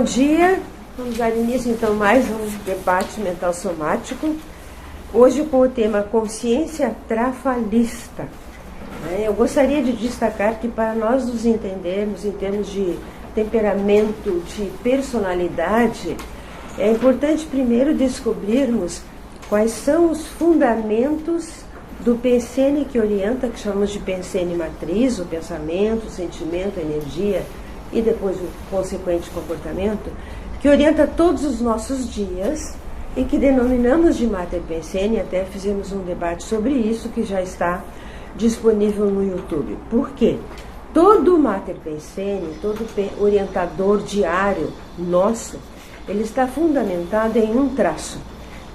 Bom dia, vamos dar início então mais um debate mental somático, hoje com o tema consciência trafalista. Eu gostaria de destacar que para nós nos entendermos em termos de temperamento, de personalidade, é importante primeiro descobrirmos quais são os fundamentos do PCN que orienta, que chamamos de PCN matriz, o pensamento, o sentimento, a energia e depois o consequente comportamento, que orienta todos os nossos dias e que denominamos de Mater PCN, até fizemos um debate sobre isso que já está disponível no YouTube. Por quê? Todo Mater PCN, todo orientador diário nosso, ele está fundamentado em um traço.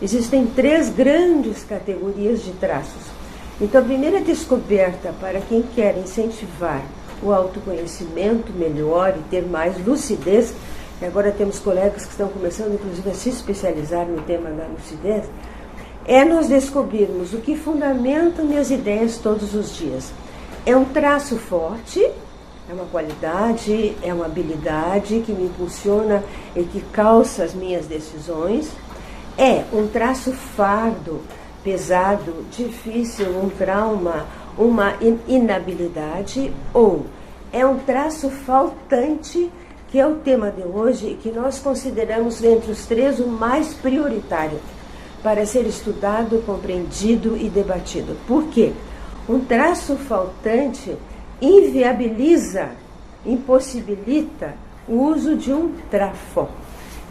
Existem 3 grandes categorias de traços. Então, a primeira descoberta para quem quer incentivar o autoconhecimento melhor e ter mais lucidez, e agora temos colegas que estão começando, inclusive, a se especializar no tema da lucidez, é nós descobrirmos o que fundamenta minhas ideias todos os dias. É um traço forte, é uma qualidade, é uma habilidade que me impulsiona e que calça as minhas decisões. É um traço fardo, pesado, difícil, um trauma, uma inabilidade, ou é um traço faltante, que é o tema de hoje e que nós consideramos entre os 3 o mais prioritário para ser estudado, compreendido e debatido. Por quê? Um traço faltante inviabiliza, impossibilita o uso de um trafó.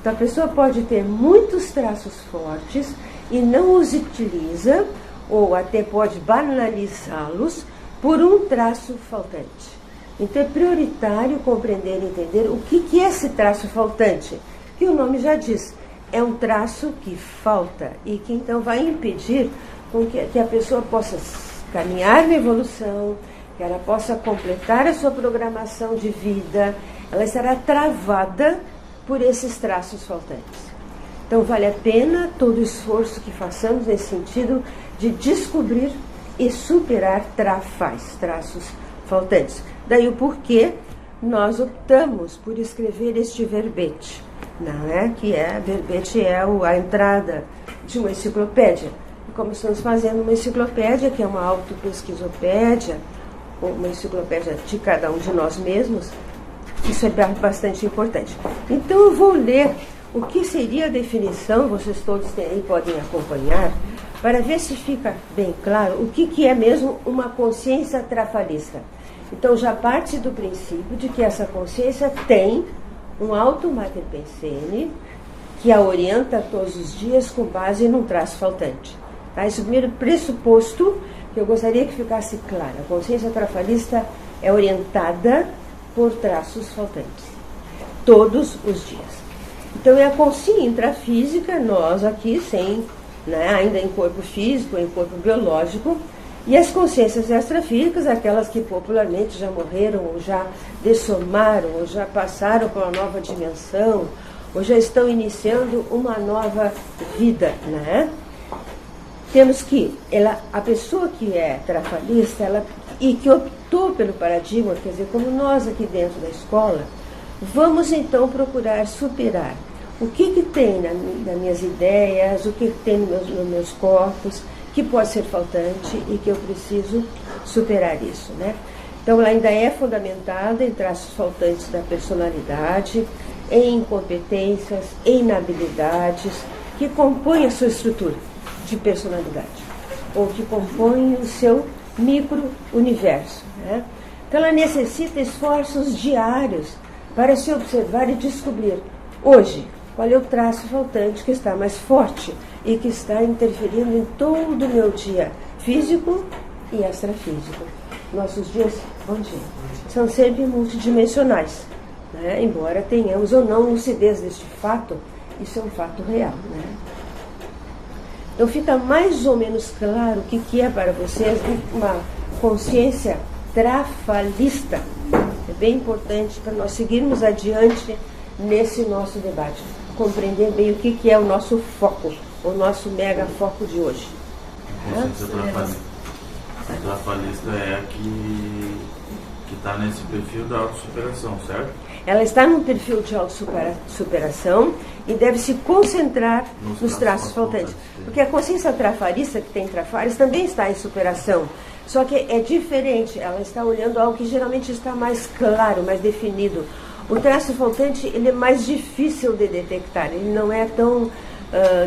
Então a pessoa pode ter muitos traços fortes e não os utiliza, ou até pode banalizá-los por um traço faltante. Então é prioritário compreender e entender o que é esse traço faltante, que o nome já diz, é um traço que falta e que então vai impedir com que a pessoa possa caminhar na evolução, que ela possa completar a sua programação de vida, ela estará travada por esses traços faltantes. Então vale a pena todo o esforço que façamos nesse sentido de descobrir e superar traços faltantes. Daí o porquê nós optamos por escrever este verbete, não é? Que verbete é a entrada de uma enciclopédia. E como estamos fazendo uma enciclopédia, que é uma autopesquisopédia, ou uma enciclopédia de cada um de nós mesmos, isso é bastante importante. Então eu vou ler o que seria a definição, vocês todos aí podem acompanhar, para ver se fica bem claro o que é mesmo uma consciência trafalista. Então já parte do princípio de que essa consciência tem um alto Mater PCN que a orienta todos os dias com base num traço faltante. Tá? Esse é o primeiro pressuposto que eu gostaria que ficasse claro. A consciência trafalista é orientada por traços faltantes, todos os dias. Então é a consciência intrafísica, nós aqui, ainda em corpo físico, em corpo biológico, e as consciências extrafísicas, aquelas que popularmente já morreram, ou já dessomaram, ou já passaram para uma nova dimensão, ou já estão iniciando uma nova vida, né? Temos que, a pessoa que é trafalista, e que optou pelo paradigma, quer dizer, como nós aqui dentro da escola, vamos então procurar superar o que tem nas minhas ideias, o que tem nos meus corpos, que pode ser faltante e que eu preciso superar isso, né? Então ela ainda é fundamentada em traços faltantes da personalidade, em incompetências, em inabilidades, que compõem a sua estrutura de personalidade, ou que compõem o seu micro-universo, né? Então ela necessita esforços diários para se observar e descobrir, hoje, qual é o traço faltante que está mais forte e que está interferindo em todo o meu dia físico e extrafísico. Nossos dias, bom dia, são sempre multidimensionais, né? Embora tenhamos ou não lucidez deste fato, isso é um fato real, né? Então fica mais ou menos claro o que é para vocês uma consciência trafalista. É bem importante para nós seguirmos adiante nesse nosso debate, compreender bem o que é o nosso foco, o nosso mega foco de hoje. A consciência trafalista é a que está nesse perfil da autossuperação, certo? Ela está num perfil de autossuperação e deve se concentrar nos traços faltantes. Porque a consciência trafarista, que tem trafares, também está em superação. Só que é diferente, ela está olhando algo que geralmente está mais claro, mais definido. O traço faltante, ele é mais difícil de detectar, ele não é tão,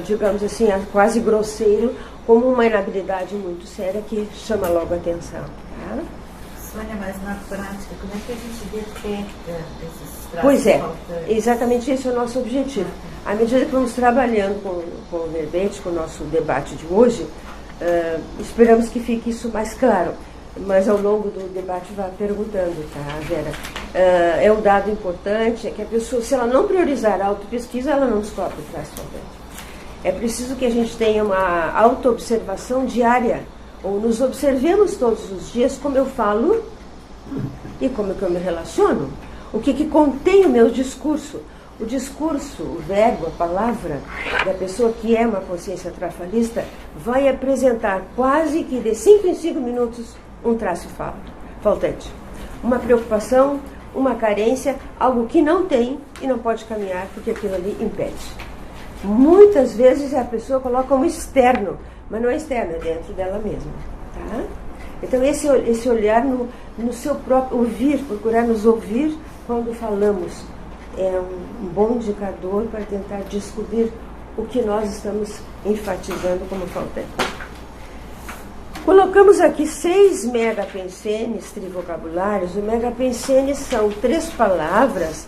digamos assim, quase grosseiro, como uma inabilidade muito séria que chama logo a atenção. Tá? Sônia, mas na prática, como é que a gente detecta esses traços Pois é, faltantes? exatamente esse é o nosso objetivo. À medida que vamos trabalhando com o verbete, com o nosso debate de hoje, esperamos que fique isso mais claro. Mas ao longo do debate vá perguntando, tá, Vera? É um dado importante, é que a pessoa, se ela não priorizar a autopesquisa, ela não descobre o traço faltante. É preciso que a gente tenha uma autoobservação diária, ou nos observemos todos os dias como eu falo e como que eu me relaciono. O que contém o meu discurso? O discurso, o verbo, a palavra da pessoa que é uma consciência trafalista vai apresentar quase que de 5 em 5 minutos um traço faltante. Uma preocupação, uma carência, algo que não tem e não pode caminhar porque aquilo ali impede. Muitas vezes a pessoa coloca um externo, mas não é externo, é dentro dela mesma. Tá? Então esse olhar no seu próprio ouvir, procurar nos ouvir quando falamos, é um bom indicador para tentar descobrir o que nós estamos enfatizando como faltante. Colocamos aqui 6 megapensenes trivocabulários. O megapensenes são 3 palavras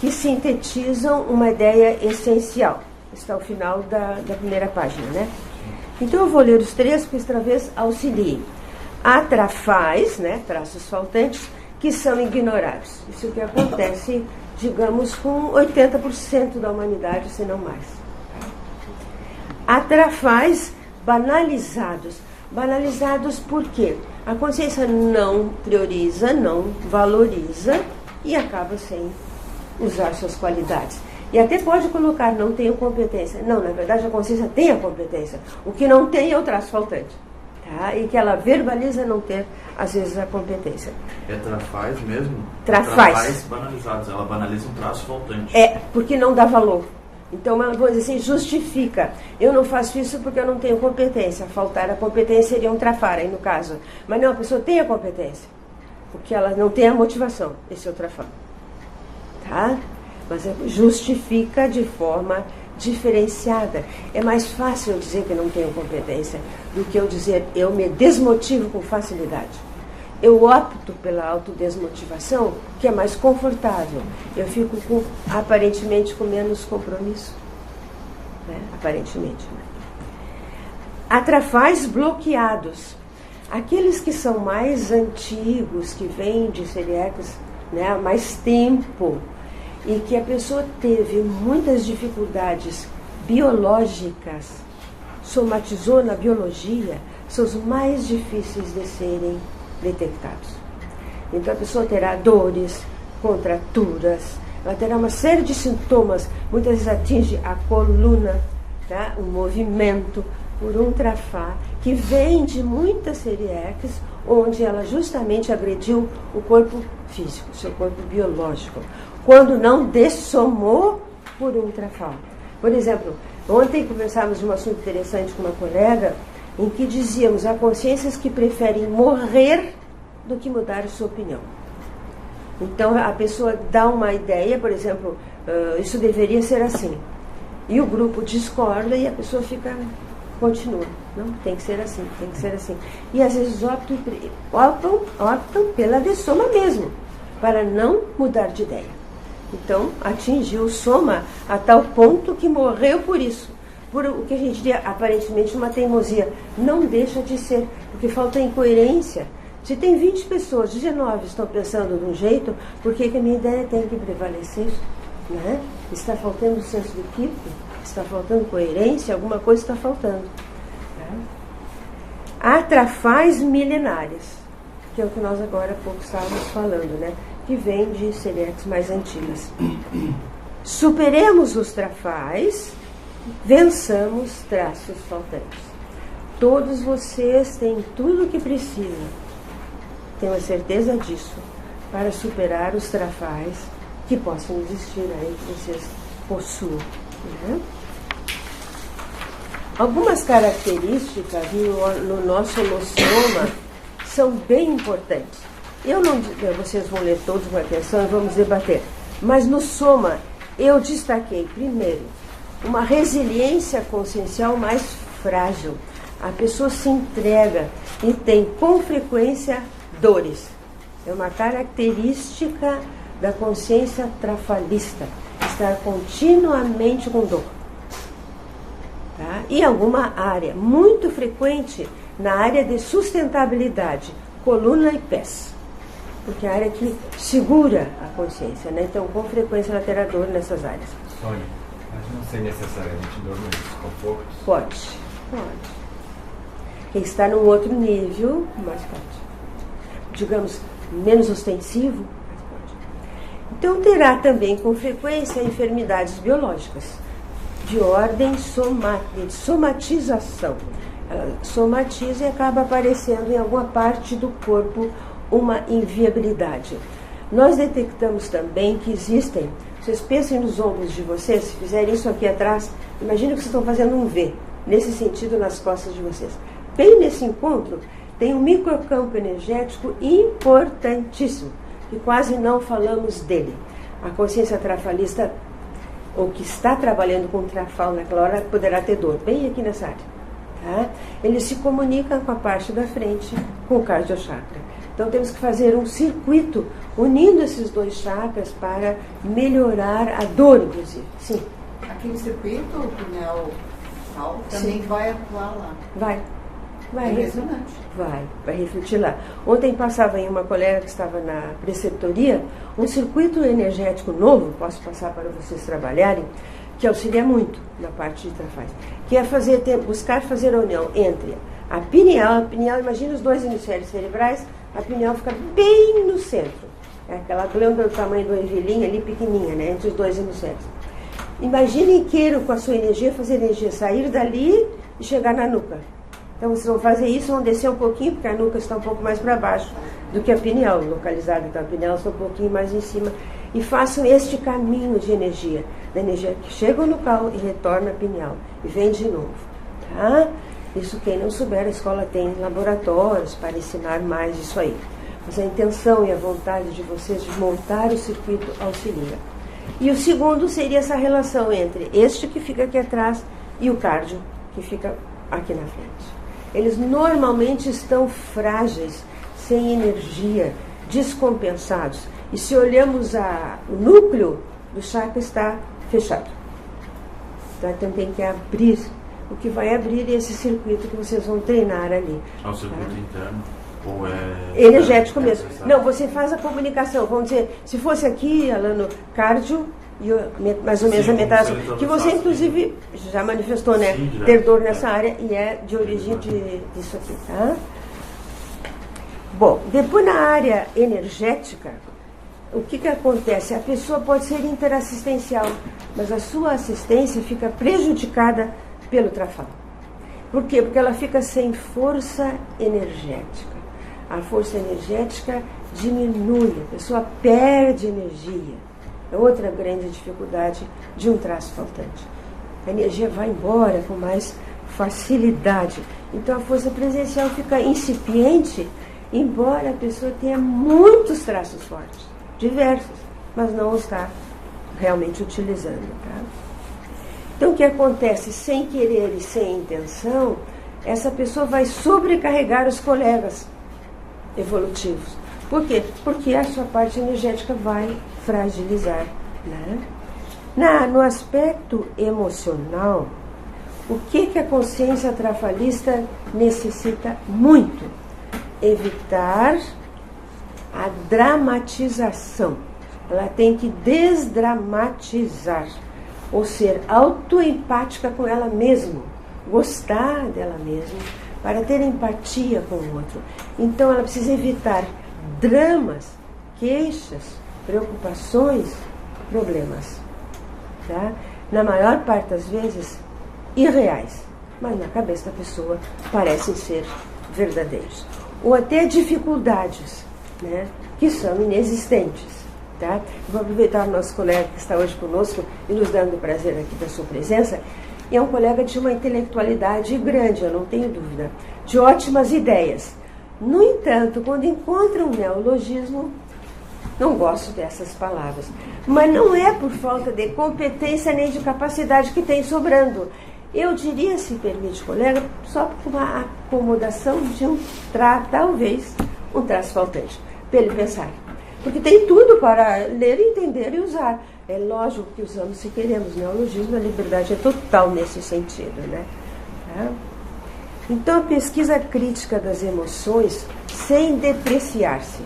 que sintetizam uma ideia essencial. Está ao final da primeira página, né? Então eu vou ler os 3, porque talvez auxiliem. Há trafais, né, traços faltantes, que são ignorados. Isso é o que acontece, digamos, com 80% da humanidade, se não mais. Há trafais banalizados. Banalizados por quê? A consciência não prioriza, não valoriza e acaba sem usar suas qualidades. E até pode colocar, não tenho competência. Não, na verdade a consciência tem a competência. O que não tem é o traço faltante. Tá? E que ela verbaliza não ter, às vezes, a competência. É trafais mesmo? Trafais. Trafais banalizados. Ela banaliza um traço faltante. É, porque não dá valor. Então, ela, vou dizer assim, justifica. Eu não faço isso porque eu não tenho competência. Faltar a competência seria um trafar, aí no caso. Mas não, a pessoa tem a competência. Porque ela não tem a motivação. Esse é o trafar. Tá? Mas justifica de forma diferenciada. É mais fácil eu dizer que não tenho competência do que eu dizer eu me desmotivo com facilidade. Eu opto pela autodesmotivação, que é mais confortável. Eu fico aparentemente com menos compromisso. Né? Aparentemente. Né? Há trafais bloqueados. Aqueles que são mais antigos, que vêm de celíacos, né, há mais tempo, e que a pessoa teve muitas dificuldades biológicas, somatizou na biologia, são os mais difíceis de serem detectados. Então a pessoa terá dores, contraturas, ela terá uma série de sintomas, muitas vezes atinge a coluna, tá? O movimento por um trafá que vem de muitas celiaques, onde ela justamente agrediu o corpo físico, o seu corpo biológico, quando não dessomou por um trafá. Por exemplo, ontem conversávamos de um assunto interessante com uma colega, em que dizíamos, há consciências que preferem morrer do que mudar a sua opinião. Então a pessoa dá uma ideia, por exemplo, isso deveria ser assim. E o grupo discorda e a pessoa continua. Não, tem que ser assim, tem que ser assim. E às vezes optam pela dessoma mesmo, para não mudar de ideia. Então atingiu o soma a tal ponto que morreu por isso. Por o que a gente diria aparentemente uma teimosia. Não deixa de ser, porque falta incoerência. Se tem 20 pessoas, 19 estão pensando de um jeito, por que a minha ideia tem que prevalecer? Né? Está faltando senso de equipe, está faltando coerência, alguma coisa está faltando. Né? Há trafais milenares, que é o que nós agora há pouco estávamos falando, né? Que vem de celiaques mais antigas. Superemos os trafais, vençamos traços faltantes. Todos vocês têm tudo o que precisam, tenho a certeza disso, para superar os trafais que possam existir aí, que vocês possuam. Né? Algumas características no nosso holossoma são bem importantes. Vocês vão ler todos com atenção e vamos debater. Mas no soma, eu destaquei, primeiro, uma resiliência consciencial mais frágil. A pessoa se entrega e tem, com frequência, dores. É uma característica da consciência trafalista, estar continuamente com dor. Tá? E alguma área, muito frequente, na área de sustentabilidade, coluna e pés. Porque é a área que segura a consciência, né? Então, com frequência, ela terá dor nessas áreas. Sônia, pode não ser necessariamente dor nos desconfortos? Pode. Quem está num outro nível, mais pode. Digamos, menos ostensivo, mais pode. Então, terá também, com frequência, enfermidades biológicas, de ordem de somatização. Ela somatiza e acaba aparecendo em alguma parte do corpo uma inviabilidade. Nós detectamos também que existem, vocês pensem nos ombros de vocês, se fizerem isso aqui atrás, imagina que vocês estão fazendo um V, nesse sentido nas costas de vocês. Bem nesse encontro, tem um microcampo energético importantíssimo, que quase não falamos dele. A consciência trafalista, ou que está trabalhando com trafal naquela hora, poderá ter dor, bem aqui nessa área. Tá? Ele se comunica com a parte da frente, com o cardiochakra. Então temos que fazer um circuito unindo esses dois chakras para melhorar a dor, inclusive. Sim. Aquele circuito, o pineal também vai atuar lá. Vai. É impressionante. Vai refletir lá. Ontem passava aí uma colega que estava na preceptoria, um circuito energético novo, posso passar para vocês trabalharem, que auxilia muito na parte de trafais, que é buscar fazer a união entre a pineal, imagina os dois hemisférios cerebrais, a pineal fica bem no centro. É aquela glândula do tamanho do ervilhinho ali, pequenininha, né, entre os dois hemisférios. Imaginem queiram com a sua energia, fazer a energia sair dali e chegar na nuca. Então vocês vão fazer isso, vão descer um pouquinho, porque a nuca está um pouco mais para baixo do que a pineal localizada. Então a pineal está um pouquinho mais em cima. E façam este caminho de energia, da energia que chega no local e retorna à pineal. E vem de novo. Tá? Isso quem não souber, a escola tem laboratórios para ensinar mais isso aí. Mas a intenção e a vontade de vocês de montar o circuito auxilia. E o segundo seria essa relação entre este que fica aqui atrás e o cardio, que fica aqui na frente. Eles normalmente estão frágeis, sem energia, descompensados. E se olhamos o núcleo do chakra está fechado. Então tem que abrir. O que vai abrir é esse circuito que vocês vão treinar ali. É um circuito interno? Ou é energético mesmo. Não, você faz a comunicação. Vamos dizer, se fosse aqui, Alano, cardio, e mais ou menos a metade. Que você, inclusive, já manifestou, né? Sim, ter dor nessa área e é de origem disso aqui, tá? Bom, depois na área energética, o que acontece? A pessoa pode ser interassistencial, mas a sua assistência fica prejudicada pelo trafal. Por quê? Porque ela fica sem força energética. A força energética diminui, a pessoa perde energia. É outra grande dificuldade de um traço faltante. A energia vai embora com mais facilidade. Então a força presencial fica incipiente, embora a pessoa tenha muitos traços fortes, diversos, mas não os está realmente utilizando. Tá? Então o que acontece sem querer e sem intenção, essa pessoa vai sobrecarregar os colegas evolutivos. Por quê? Porque a sua parte energética vai fragilizar. Né? No aspecto emocional, o que a consciência trafalista necessita muito? Evitar a dramatização. Ela tem que desdramatizar, ou ser autoempática com ela mesma, gostar dela mesma, para ter empatia com o outro. Então ela precisa evitar dramas, queixas, preocupações, problemas. Tá? Na maior parte das vezes, irreais, mas na cabeça da pessoa parecem ser verdadeiros. Ou até dificuldades, né, que são inexistentes. Tá? Vou aproveitar o nosso colega que está hoje conosco e nos dando o prazer aqui da sua presença. E é um colega de uma intelectualidade grande, eu não tenho dúvida, de ótimas ideias. No entanto, quando encontra um neologismo, não gosto dessas palavras. Mas não é por falta de competência nem de capacidade que tem sobrando. Eu diria, se permite, colega, só por uma acomodação de talvez, um traço faltante, para ele pensar. Porque tem tudo para ler, entender e usar. É lógico que usamos se queremos neologismo, a liberdade é total nesse sentido, né? Tá? Então, a pesquisa crítica das emoções, sem depreciar-se.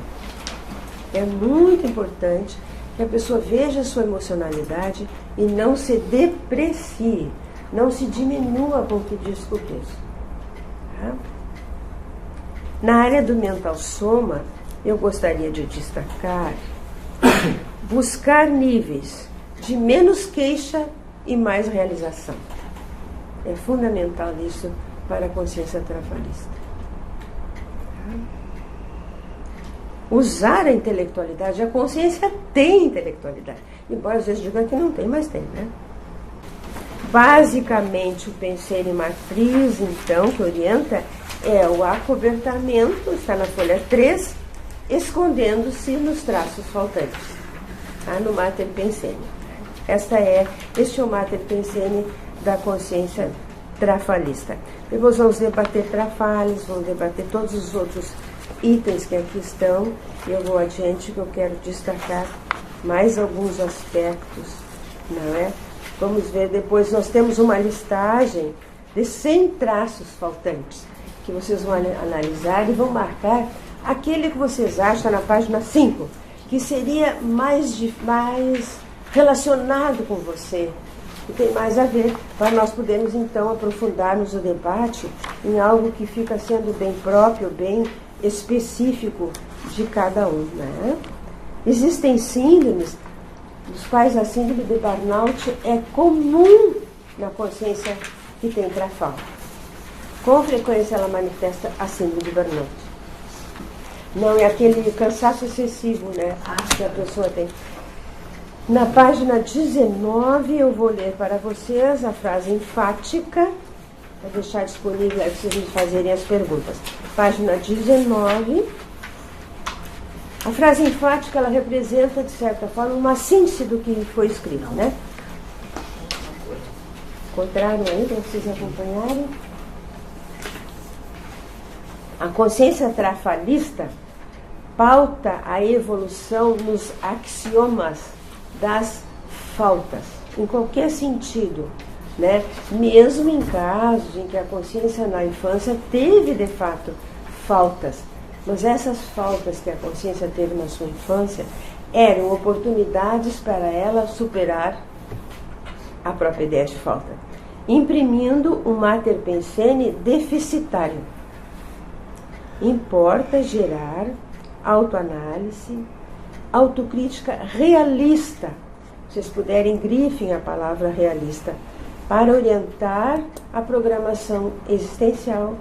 É muito importante que a pessoa veja a sua emocionalidade e não se deprecie, não se diminua com o que descobriu. Tá? Na área do mental soma, eu gostaria de destacar buscar níveis de menos queixa e mais realização. É fundamental isso para a consciência trabalhista. Usar a intelectualidade, a consciência tem intelectualidade, embora às vezes diga que não tem, mas tem, né? Basicamente, o penseiro e matriz, então, que orienta, é o acobertamento, está na folha 3, escondendo-se nos traços faltantes, tá? No Mater Pensene. Este é o Mater Pensene da consciência trafalista. Depois vamos debater trafales, vamos debater todos os outros itens que aqui estão. Eu vou adiante, que eu quero destacar mais alguns aspectos, não é? Vamos ver depois, nós temos uma listagem de 100 traços faltantes, que vocês vão analisar e vão marcar aquele que vocês acham na página 5, que seria mais relacionado com você, que tem mais a ver, para nós podermos então aprofundarmos o debate em algo que fica sendo bem próprio, bem específico de cada um, né? Existem síndromes, os quais a síndrome de burnout é comum na consciência que tem trafal. Com frequência ela manifesta a síndrome de burnout. Não é aquele cansaço excessivo, né, que a pessoa tem. Na página 19 eu vou ler para vocês a frase enfática, vou deixar disponível para vocês me fazerem as perguntas. Página 19. A frase enfática, ela representa, de certa forma, uma síntese do que foi escrito, né? Contrário aí, para vocês acompanharem. A consciência trafalista pauta a evolução nos axiomas das faltas, em qualquer sentido, né? Mesmo em casos em que a consciência na infância teve, de fato, faltas. Mas essas faltas que a consciência teve na sua infância eram oportunidades para ela superar a própria ideia de falta, imprimindo um Mater Pensene deficitário. Importa gerar autoanálise, autocrítica realista. Se vocês puderem, grifem a palavra realista, para orientar a programação existencial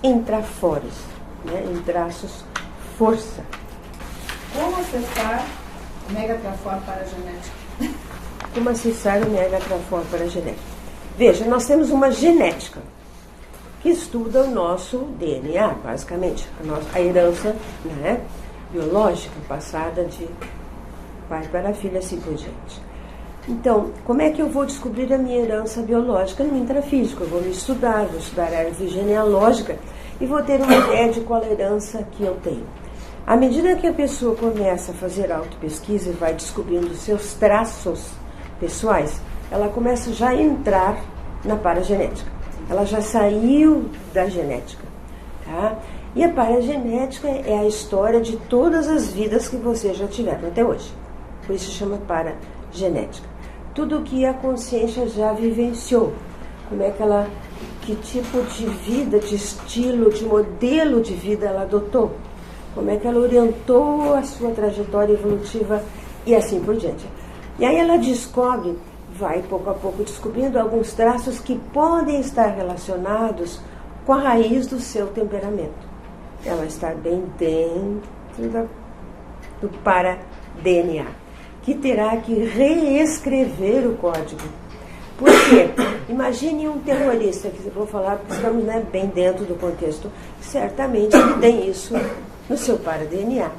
em trafores, né, em traços força. Como acessar o Megatrafor para a genética? Como acessar o Megatrafor para a genética? Veja, nós temos uma genética que estuda o nosso DNA, basicamente, a herança, né, biológica, passada de pai para filha, assim por diante. Então, como é que eu vou descobrir a minha herança biológica no intrafísico? Eu vou estudar a árvore genealógica e vou ter uma ideia de qual herança que eu tenho. À medida que a pessoa começa a fazer autopesquisa e vai descobrindo seus traços pessoais, ela começa já a entrar na paragenética. Ela já saiu da genética, tá? E a paragenética é a história de todas as vidas que você já tiveram até hoje. Por isso chama paragenética. Tudo o que a consciência já vivenciou. Como é que ela, que tipo de vida, de estilo, de modelo de vida ela adotou. Como é que ela orientou a sua trajetória evolutiva e assim por diante. E aí ela descobre, vai pouco a pouco descobrindo alguns traços que podem estar relacionados com a raiz do seu temperamento. Ela está bem dentro do DNA, que terá que reescrever o código. Por quê? Imagine um terrorista, que eu vou falar porque estamos, né, bem dentro do contexto, certamente ele tem isso no seu para-DNA.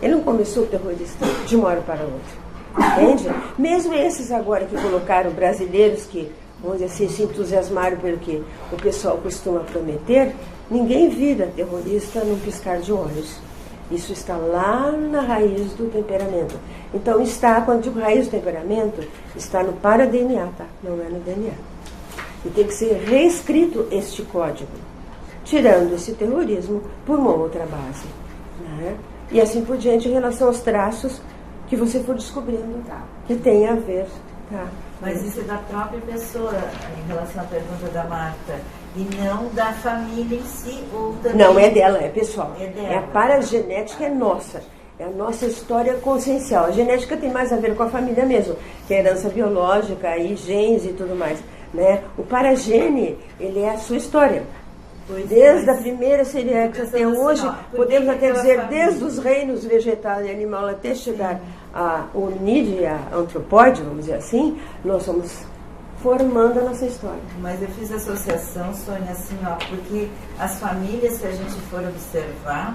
Ele não começou terrorista de uma hora para outra, entende? Mesmo esses agora que colocaram brasileiros que, vamos dizer assim, se entusiasmaram pelo que o pessoal costuma prometer, ninguém vira terrorista num piscar de olhos. Isso está lá na raiz do temperamento. Então está, quando digo raiz do temperamento, está no para-DNA, tá? Não é no DNA. E tem que ser reescrito este código, tirando esse terrorismo por uma outra base, né? E assim por diante em relação aos traços que você for descobrindo, que tem a ver, tá? Mas isso é da própria pessoa, em relação à pergunta da Marta, e não da família em si, ou também... Não, é dela, é pessoal. É dela. É a paragenética, é nossa. É a nossa história consciencial. A genética tem mais a ver com a família mesmo, que é herança biológica, e genes e tudo mais, né? O paragene, ele é a sua história. Desde a primeira Siriax até hoje, podemos até dizer, desde os reinos vegetal e animal até chegar a unir a antropóide, vamos dizer assim, nós somos formando a nossa história. Mas eu fiz associação, Sônia, assim, ó, porque as famílias, se a gente for observar,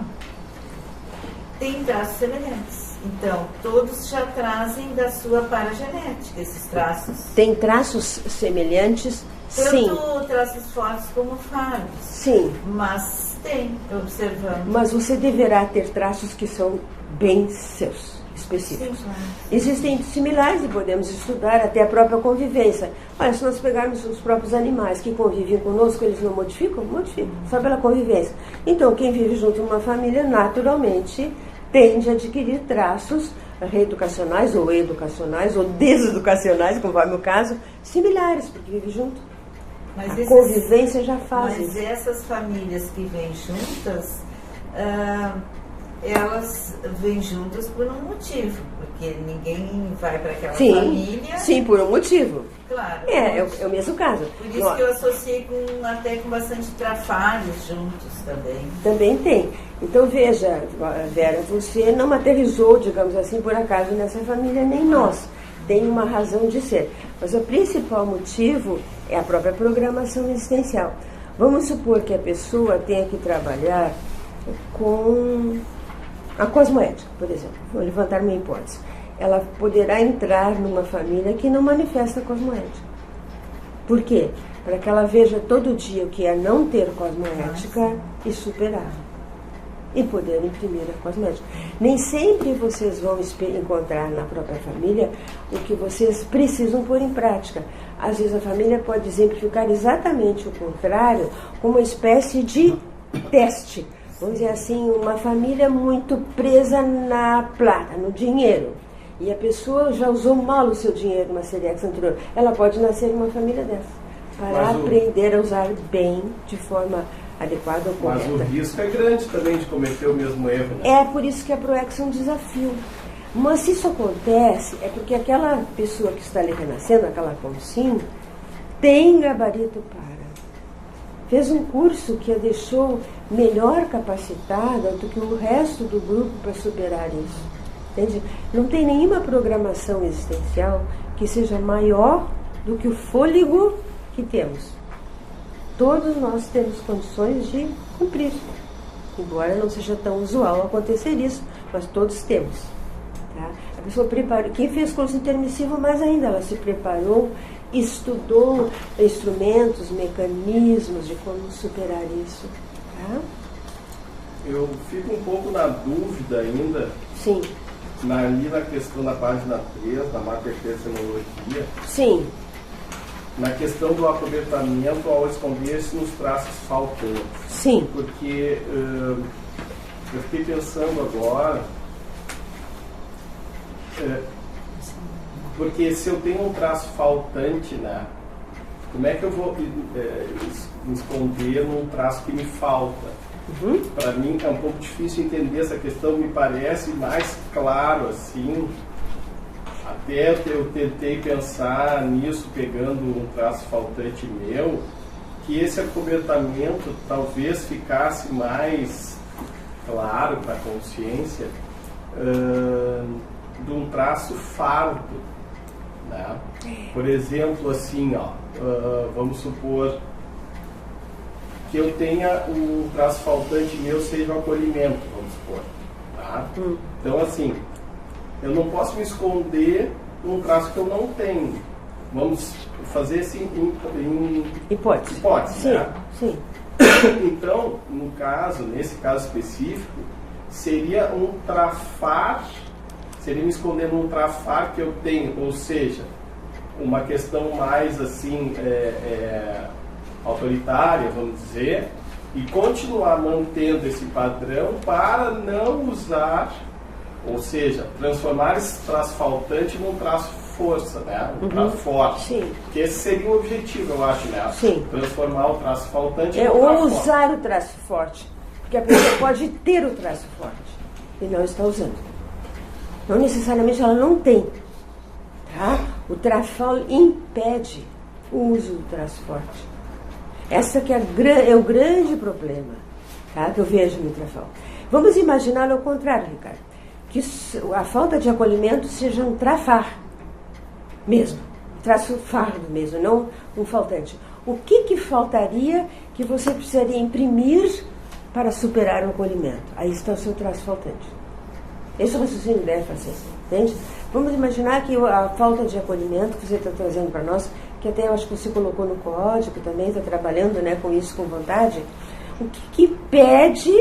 têm traços semelhantes. Então, todos já trazem da sua paragenética esses traços. Tem traços semelhantes, sim. Tanto traços fortes como falhos. Sim. Mas tem, observando. Mas você deverá ter traços que são bem seus, específicos. Sim, claro. Existem similares e podemos estudar até a própria convivência. Olha, se nós pegarmos os próprios animais que convivem conosco, eles não modificam? Modificam, só pela convivência. Então, quem vive junto numa família, naturalmente, tende a adquirir traços reeducacionais ou educacionais ou deseducacionais, conforme o caso, similares, porque vive junto. Mas A convivência já faz Mas isso. essas famílias que vêm juntas, elas vêm juntas por um motivo, porque ninguém vai para aquela família. Sim, por um motivo. Claro. É o mesmo caso. Por isso que eu associei até com bastante trafalhos juntos também. Também tem. Então veja, Vera, você não aterrizou, digamos assim, por acaso nessa família, nem nós. Tem uma razão de ser. Mas o principal motivo é a própria programação existencial. Vamos supor que a pessoa tenha que trabalhar com a cosmoética, por exemplo. Vou levantar minha hipótese. Ela poderá entrar numa família que não manifesta a cosmoética. Por quê? Para que ela veja todo dia o que é não ter cosmoética e superar. E poder imprimir a cosmética. Nem sempre vocês vão encontrar na própria família o que vocês precisam pôr em prática. Às vezes a família pode exemplificar exatamente o contrário, como uma espécie de teste. Vamos dizer assim, uma família muito presa na plata, no dinheiro. E a pessoa já usou mal o seu dinheiro numa Siriax anterior. Ela pode nascer numa família dessa, para aprender a usar bem, de forma adequada ou correta. Mas o risco é grande também de cometer o mesmo erro, né? É por isso que a Proex é um desafio. Mas se isso acontece, é porque aquela pessoa que está ali renascendo, aquela consciência, tem gabarito para. Fez um curso que a deixou melhor capacitada do que o resto do grupo para superar isso. Entende? Não tem nenhuma programação existencial que seja maior do que o fôlego que temos. Todos nós temos condições de cumprir. Embora não seja tão usual acontecer isso, mas todos temos. Tá? A pessoa preparou, quem fez curso intermissivo, mais ainda, ela se preparou, estudou instrumentos, mecanismos de como superar isso. Tá? Eu fico um pouco na dúvida ainda, Sim. Ali na questão da página 3, da materfenologia, Sim. na questão do acobertamento ao esconder-se nos traços faltantes. Sim. Porque eu fiquei pensando agora, porque se eu tenho um traço faltante, né, como é que eu vou me esconder num traço que me falta? Para mim é um pouco difícil entender essa questão, me parece mais claro assim. Até eu tentei pensar nisso, pegando um traço faltante meu, que esse acobertamento talvez ficasse mais claro para a consciência de um traço fardo, né? Por exemplo, assim, ó, vamos supor que eu tenha um traço faltante meu seja o acolhimento, vamos supor, tá? Então, assim, eu não posso me esconder num traço que eu não tenho. Vamos fazer assim em hipótese. Sim, né? Sim. Então, nesse caso específico, seria um trafar, seria me esconder num trafar que eu tenho, ou seja, uma questão mais assim autoritária, vamos dizer, e continuar mantendo esse padrão para não usar, ou seja, transformar esse traço faltante num traço força, né? Um traço forte. Sim. Que esse seria o objetivo, eu acho, né? Sim. Transformar o traço faltante num Ou traço usar forte. o traço forte. Porque a pessoa pode ter o traço forte e não está usando. Não necessariamente ela não tem. Tá? O trafal impede o uso do traço forte. Essa que é o grande problema, tá? Que eu vejo no trafal. Vamos imaginar ao contrário, Ricardo. Que a falta de acolhimento seja um trafar mesmo. Traço fardo mesmo, não um faltante. O que faltaria que você precisaria imprimir para superar o acolhimento? Aí está o seu traço faltante. Esse raciocínio deve fazer, entende? Vamos imaginar que a falta de acolhimento que você está trazendo para nós, que até eu acho que você colocou no código também, está trabalhando, né, com isso com vontade, o que pede,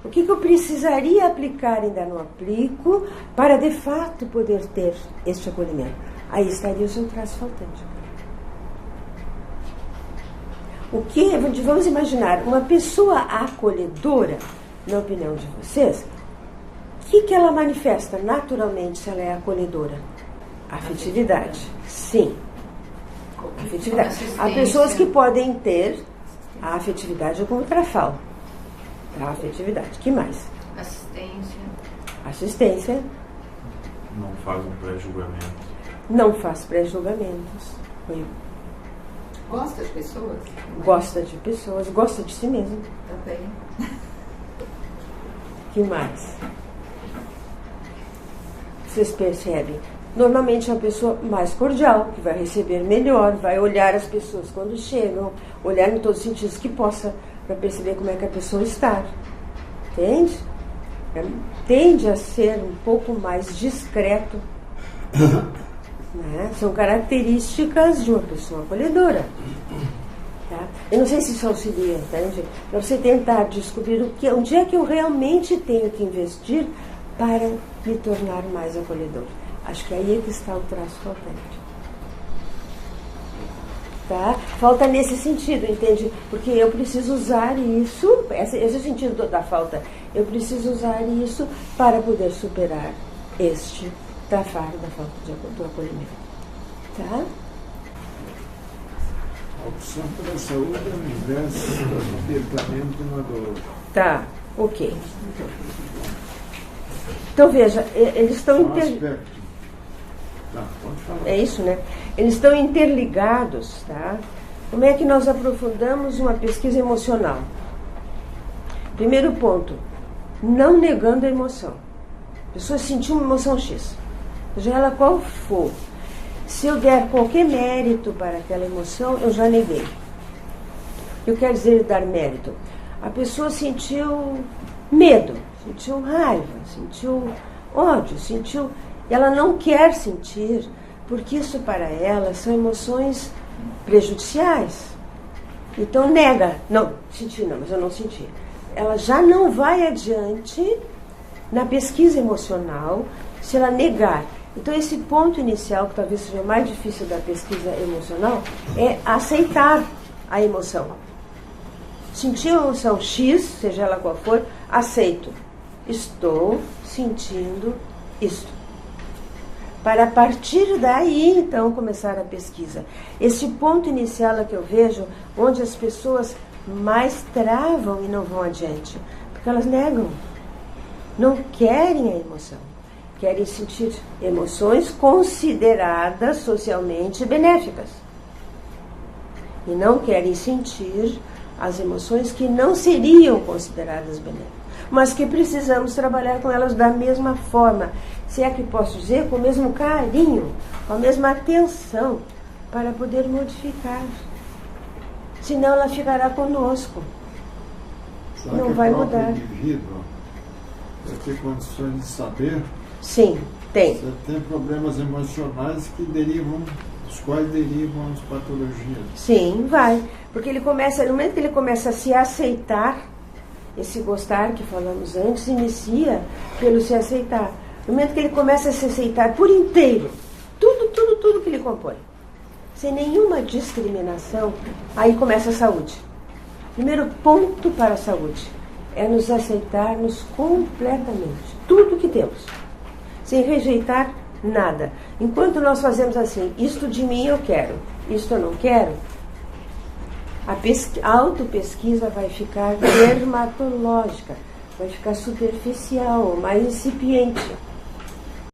o que eu precisaria aplicar e ainda não aplico para de fato poder ter este acolhimento? Aí estaria o seu traço faltante. Vamos imaginar, uma pessoa acolhedora, na opinião de vocês, o que ela manifesta naturalmente se ela é acolhedora? Afetividade. Sim. Afetividade. Há pessoas que podem ter a afetividade como trafal. A afetividade. Que mais? Assistência. Não faz um pré-julgamento. Não faz pré-julgamentos. Gosta de pessoas? Gosta de pessoas, gosta de si mesmo. Também. Que mais? Vocês percebem? Normalmente é uma pessoa mais cordial, que vai receber melhor, vai olhar as pessoas quando chegam, olhar em todos os sentidos que possa, para perceber como é que a pessoa está. Entende? Tende a ser um pouco mais discreto. Né? São características de uma pessoa acolhedora. Tá? Eu não sei se isso auxilia, entende? Para você tentar descobrir onde é que eu realmente tenho que investir para me tornar mais acolhedor. Acho que aí é que está o traço faltante. Tá? Falta nesse sentido, entende? Porque eu preciso usar isso, esse sentido da falta, eu preciso usar isso para poder superar este trafar da falta do acolhimento. Tá? A opção pela saúde é ao invés do tratamento uma do outro. Tá, ok. Então veja, eles estão Tá, pode falar. É isso, né? Eles estão interligados, tá? Como é que nós aprofundamos uma pesquisa emocional? Primeiro ponto, não negando a emoção. A pessoa sentiu uma emoção X, seja ela qual for. Se eu der qualquer mérito para aquela emoção, eu já neguei. O que eu quero dizer dar mérito? A pessoa sentiu medo, sentiu raiva, sentiu ódio, sentiu... Ela não quer sentir, porque isso para ela são emoções prejudiciais. Então nega. Não, senti não, mas eu não senti. Ela já não vai adiante na pesquisa emocional se ela negar. Então esse ponto inicial, que talvez seja o mais difícil da pesquisa emocional, é aceitar a emoção. Sentir a emoção X, seja ela qual for, aceito. Estou sentindo isto. Para a partir daí, então, começar a pesquisa. Esse ponto inicial é que eu vejo onde as pessoas mais travam e não vão adiante. Porque elas negam. Não querem a emoção. Querem sentir emoções consideradas socialmente benéficas. E não querem sentir as emoções que não seriam consideradas benéficas, mas que precisamos trabalhar com elas da mesma forma, se é que posso dizer, com o mesmo carinho, com a mesma atenção, para poder modificar. Senão ela ficará conosco. Será Não que vai o próprio mudar. indivíduo vai ter condições de saber Sim, tem. se tem problemas emocionais dos quais derivam as patologias? Sim, vai. Porque ele começa, no momento que ele começa a se aceitar, esse gostar que falamos antes, inicia pelo se aceitar. No momento que ele começa a se aceitar por inteiro, tudo que ele compõe, sem nenhuma discriminação, aí começa a saúde. Primeiro ponto para a saúde é nos aceitarmos completamente, tudo que temos, sem rejeitar nada. Enquanto nós fazemos assim, isto de mim eu quero, isto eu não quero, a autopesquisa vai ficar dermatológica, vai ficar superficial, mais incipiente.